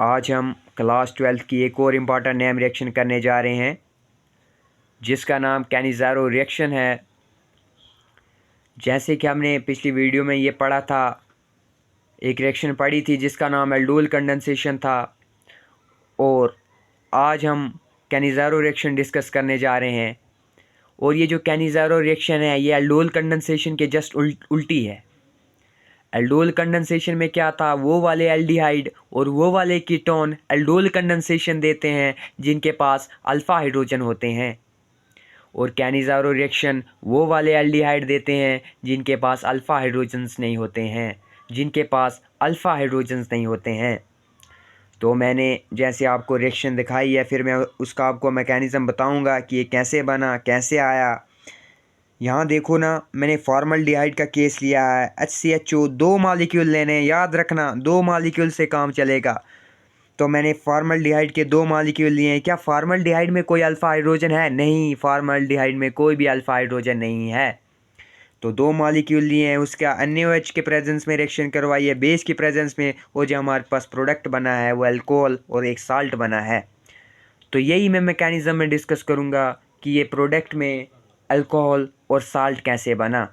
आज हम class 12th की एक और इम्पॉर्टेंट नेम रिएक्शन करने जा रहे हैं जिसका नाम कैनिज़ारो रिएक्शन है। जैसे कि हमने पिछली वीडियो में ये पढ़ा था, एक रिएक्शन पढ़ी थी जिसका नाम एल्डोल कंडेंसेशन था, और आज हम कैनिज़ारो रिएक्शन डिस्कस करने जा रहे हैं। और ये जो कैनिज़ारो रिएक्शन है ये एल्डोल कंडेंसेशन के जस्ट उल्टी है। एल्डोल कंडेंसेशन में क्या था, वो वाले एल्डिहाइड और वो वाले कीटोन एल्डोल कंडेंसेशन देते हैं जिनके पास अल्फ़ा हाइड्रोजन होते हैं, और कैनिज़ारो रिएक्शन वो वाले एल्डिहाइड देते हैं जिनके पास अल्फ़ा हाइड्रोजन्स नहीं होते हैं, तो मैंने जैसे आपको रिएक्शन दिखाई है, फिर मैं उसका आपको मैकेनिज़्म बताऊंगा कि ये कैसे बना, कैसे आया। यहाँ देखो ना, मैंने फॉर्मल्डिहाइड का केस लिया है। HCHO 2 मॉलिक्यूल लेने, याद रखना 2 मॉलिक्यूल से काम चलेगा। तो मैंने फॉर्मल्डिहाइड के 2 मॉलिक्यूल लिए हैं। क्या फॉर्मल्डिहाइड में कोई अल्फ़ा हाइड्रोजन है? नहीं, फॉर्मल्डिहाइड में कोई भी अल्फ़ा हाइड्रोजन नहीं है। तो 2 मॉलिक्यूल लिए हैं, उसका NaOH के प्रेजेंस में रिएक्शन करवाइए, बेस की प्रेजेंस में, और जो हमारे पास प्रोडक्ट बना है वो अल्कोहल और एक साल्ट बना है। तो यही मैं मैकेनिज़्म में डिस्कस करूँगा कि ये प्रोडक्ट में अल्कोहल और साल्ट कैसे बना।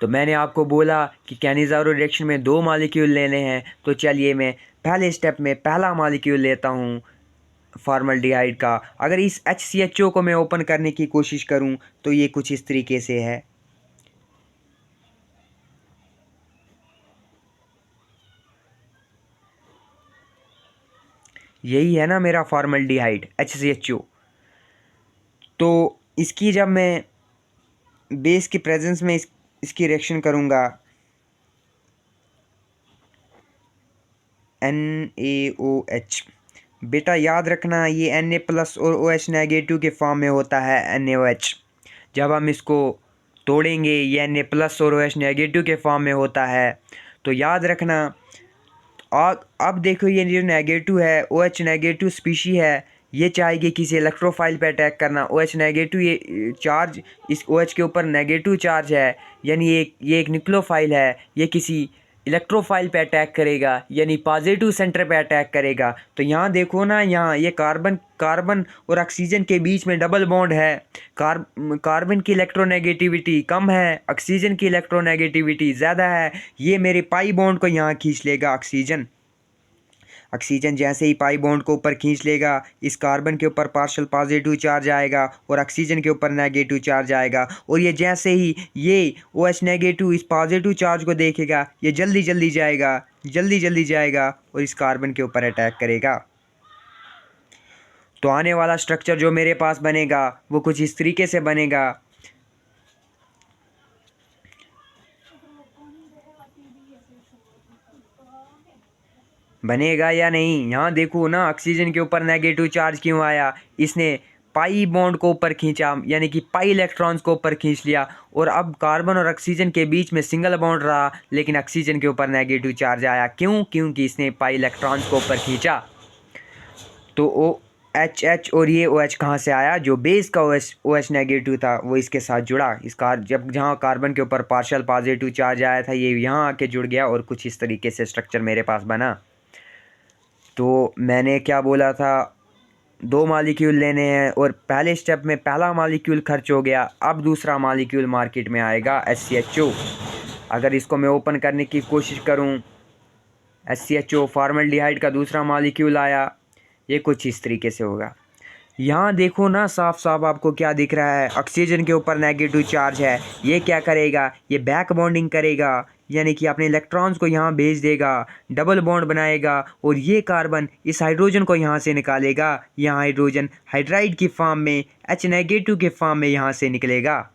तो मैंने आपको बोला कि कैनिज़ारो रिएक्शन में 2 मॉलिक्यूल लेने हैं, तो चलिए मैं पहले स्टेप में पहला मॉलिक्यूल लेता हूँ फॉर्मल्डिहाइड का। अगर इस HCHO को मैं ओपन करने की कोशिश करूँ तो ये कुछ इस तरीके से है। यही है ना मेरा फॉर्मल्डिहाइड HCHO। तो इसकी जब मैं बेस की प्रेजेंस में इसकी रिएक्शन करूँगा, NaOH, बेटा याद रखना ये Na+ और OH नेगेटिव के फॉर्म में होता है NaOH। जब हम इसको तोड़ेंगे ये Na+ और OH नेगेटिव के फॉर्म में होता है, तो याद रखना। और अब देखो ये जो नेगेटिव है, OH नेगेटिव स्पीशी है, ये चाहेगी किसी इलेक्ट्रोफाइल पे अटैक करना। OH नेगेटिव ये चार्ज, इस OH के ऊपर नेगेटिव चार्ज है, यानी ये एक न्यूक्लियोफाइल है, ये किसी इलेक्ट्रोफाइल पे अटैक करेगा, यानी पॉजिटिव सेंटर पे अटैक करेगा। तो यहाँ देखो ना, यहाँ ये कार्बन और ऑक्सीजन के बीच में डबल बॉन्ड है। कार्बन की इलेक्ट्रोनेगेटिविटी कम है, ऑक्सीजन की इलेक्ट्रोनेगेटिविटी ज़्यादा है। ये मेरे पाई बॉन्ड को यहाँ खींच लेगा। ऑक्सीजन जैसे ही पाई बॉन्ड को ऊपर खींच लेगा, इस कार्बन के ऊपर पार्शियल पॉजिटिव चार्ज आएगा और ऑक्सीजन के ऊपर नेगेटिव चार्ज आएगा। और ये जैसे ही ये OH नेगेटिव इस पॉजिटिव चार्ज को देखेगा, ये जल्दी जल्दी जाएगा और इस कार्बन के ऊपर अटैक करेगा। तो आने वाला स्ट्रक्चर जो मेरे पास बनेगा वो कुछ इस तरीके से बनेगा या नहीं। यहाँ देखो ना, ऑक्सीजन के ऊपर नेगेटिव चार्ज क्यों आया? इसने पाई बॉन्ड को ऊपर खींचा, यानी कि पाई इलेक्ट्रॉन्स को ऊपर खींच लिया, और अब कार्बन और ऑक्सीजन के बीच में सिंगल बॉन्ड रहा, लेकिन ऑक्सीजन के ऊपर नेगेटिव चार्ज आया। क्यों? क्योंकि इसने पाई इलेक्ट्रॉन्स को ऊपर खींचा। तो OH और ये OH कहाँ से आया? जो बेस का OH नेगेटिव था वो इसके साथ जुड़ा। जब जहाँ कार्बन के ऊपर पार्शियल पॉजिटिव चार्ज आया था, ये यहाँ आके जुड़ गया, और कुछ इस तरीके से स्ट्रक्चर मेरे पास बना। तो मैंने क्या बोला था, 2 मॉलिक्यूल लेने हैं, और पहले स्टेप में पहला मॉलिक्यूल खर्च हो गया। अब दूसरा मॉलिक्यूल मार्केट में आएगा HCHO। अगर इसको मैं ओपन करने की कोशिश करूं, HCHO फॉर्मल्डिहाइड का दूसरा मॉलिक्यूल आया, ये कुछ इस तरीके से होगा। यहाँ देखो ना, साफ साफ आपको क्या दिख रहा है, ऑक्सीजन के ऊपर नेगेटिव चार्ज है। ये क्या करेगा? ये बैक बॉन्डिंग करेगा, यानी कि अपने इलेक्ट्रॉन्स को यहाँ भेज देगा, डबल बॉन्ड बनाएगा, और ये कार्बन इस हाइड्रोजन को यहाँ से निकालेगा। यहाँ हाइड्रोजन हाइड्राइड की फॉर्म में, H नेगेटिव के फॉर्म में यहाँ से निकलेगा।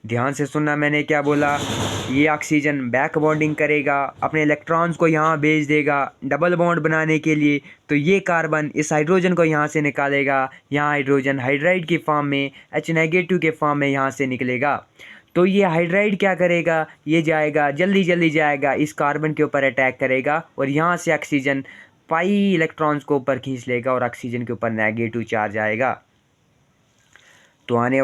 ध्यान से सुनना मैंने क्या बोला। ये ऑक्सीजन बैक बॉन्डिंग करेगा, अपने इलेक्ट्रॉन्स को यहाँ भेज देगा डबल बॉन्ड बनाने के लिए, तो ये कार्बन इस हाइड्रोजन को यहाँ से निकालेगा। यहाँ हाइड्रोजन हाइड्राइड की फॉर्म में, H नेगेटिव के फॉर्म में यहाँ से निकलेगा। तो ये हाइड्राइड क्या करेगा? ये जाएगा, जल्दी जाएगा, इस कार्बन के ऊपर अटैक करेगा, और यहाँ से ऑक्सीजन पाई इलेक्ट्रॉन्स को ऊपर खींच लेगा, और ऑक्सीजन के ऊपर नेगेटिव चार्ज आएगा। तो आने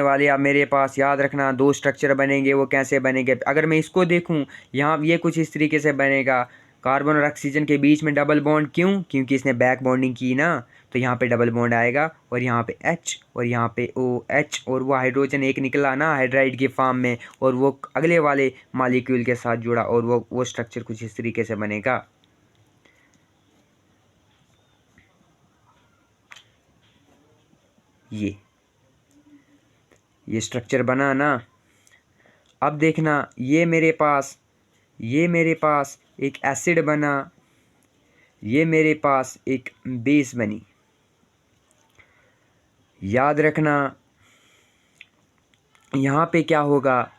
वाले अब मेरे पास याद रखना 2 स्ट्रक्चर बनेंगे। वो कैसे बनेंगे? अगर मैं इसको देखूं, यहाँ ये कुछ इस तरीके से बनेगा। कार्बन और ऑक्सीजन के बीच में डबल बॉन्ड क्यों? क्योंकि इसने बैक बॉन्डिंग की ना, तो यहाँ पे डबल बॉन्ड आएगा और यहाँ पे H और यहाँ पे OH, और वो हाइड्रोजन एक निकला ना हाइड्राइड के फॉर्म में, और वो अगले वाले मॉलिक्यूल के साथ जुड़ा, और वो स्ट्रक्चर कुछ इस तरीके से बनेगा। ये स्ट्रक्चर बना ना। अब देखना, ये मेरे पास एक एसिड बना, ये मेरे पास एक बेस बनी। याद रखना यहाँ पे क्या होगा,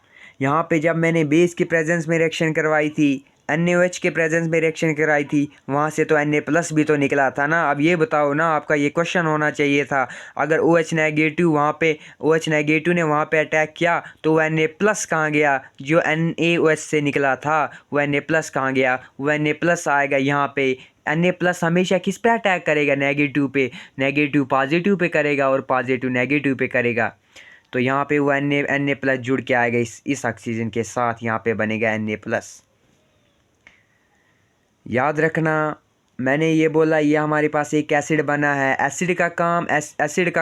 यहाँ पे जब मैंने बेस की प्रेजेंस में रिएक्शन करवाई थी, NaOH के प्रेजेंस में रिएक्शन कराई थी, वहाँ से तो Na+ भी तो निकला था ना। अब ये बताओ ना, आपका ये क्वेश्चन होना चाहिए था, अगर OH नेगेटिव वहाँ पे OH नेगेटिव ने वहाँ पे अटैक किया तो वो Na+ कहाँ गया? जो NaOH से निकला था वो Na+ कहाँ गया? वो Na+ आएगा यहाँ पे। Na+ हमेशा किस पे अटैक करेगा? नेगेटिव पे। नेगेटिव पॉजिटिव पे करेगा और पॉजिटिव नेगेटिव पे करेगा। तो यहाँ पे वो Na+ जुड़ के आएगा इस ऑक्सीजन के साथ, यहाँ पे बनेगा Na+। याद रखना मैंने ये बोला, ये हमारे पास एक एसिड बना है। एसिड का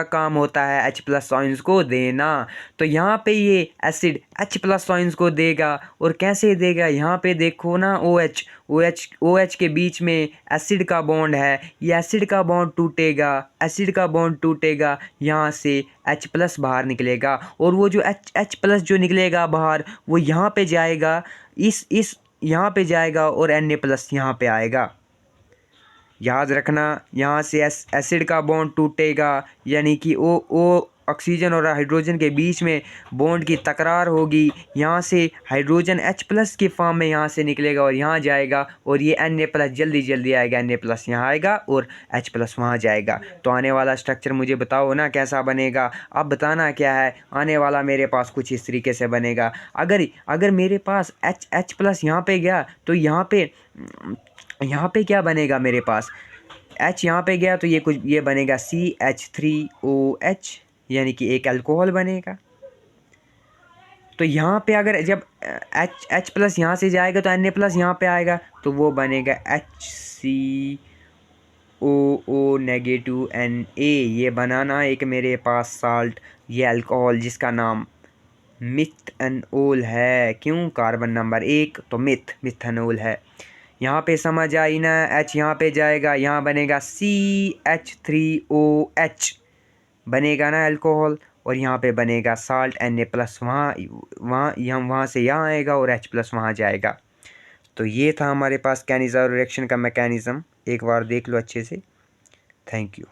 काम होता है H+ आयंस को देना। तो यहाँ पे ये एसिड H+ आयंस को देगा, और कैसे देगा? यहाँ पे देखो ना, OH के बीच में एसिड का बॉन्ड है, ये एसिड का बॉन्ड टूटेगा, यहाँ से H+ बाहर निकलेगा, और वो जो H+ जो निकलेगा बाहर, वो यहाँ पे जाएगा, इस यहाँ पे जाएगा, और Na+ यहाँ पे आएगा। याद रखना, यहाँ से एसिड का बॉन्ड टूटेगा, यानी कि ओ ऑक्सीजन और हाइड्रोजन के बीच में बॉन्ड की तकरार होगी। यहाँ से हाइड्रोजन H+ के फॉर्म में यहाँ से निकलेगा और यहाँ जाएगा, और ये Na+ जल्दी आएगा, Na+ यहाँ आएगा और H+ वहाँ जाएगा। तो आने वाला स्ट्रक्चर मुझे बताओ ना कैसा बनेगा। अब बताना क्या है, आने वाला मेरे पास कुछ इस तरीके से बनेगा। अगर मेरे पास H+ यहाँ पे गया, तो यहाँ पे क्या बनेगा? मेरे पास H यहाँ पे गया तो ये बनेगा CH3OH, यानी कि एक अल्कोहल बनेगा। तो यहाँ पे अगर जब H+ यहाँ से जाएगा तो Na+ यहाँ पे आएगा, तो वो बनेगा HCOO नेगेटिव Na। ये बनाना एक मेरे पास साल्ट, ये अल्कोहल जिसका नाम मिथनॉल है। क्यों? कार्बन नंबर 1 तो मिथनॉल है। यहाँ पे समझ आई ना? H यहाँ पे जाएगा, यहाँ बनेगा CH3OH, बनेगा ना अल्कोहल, और यहाँ पे बनेगा साल्ट Na+, वहाँ से यहाँ आएगा और H+ वहाँ जाएगा। तो ये था हमारे पास कैनिज़ारो रिएक्शन का मैकेनिज़्म। एक बार देख लो अच्छे से। Thank you.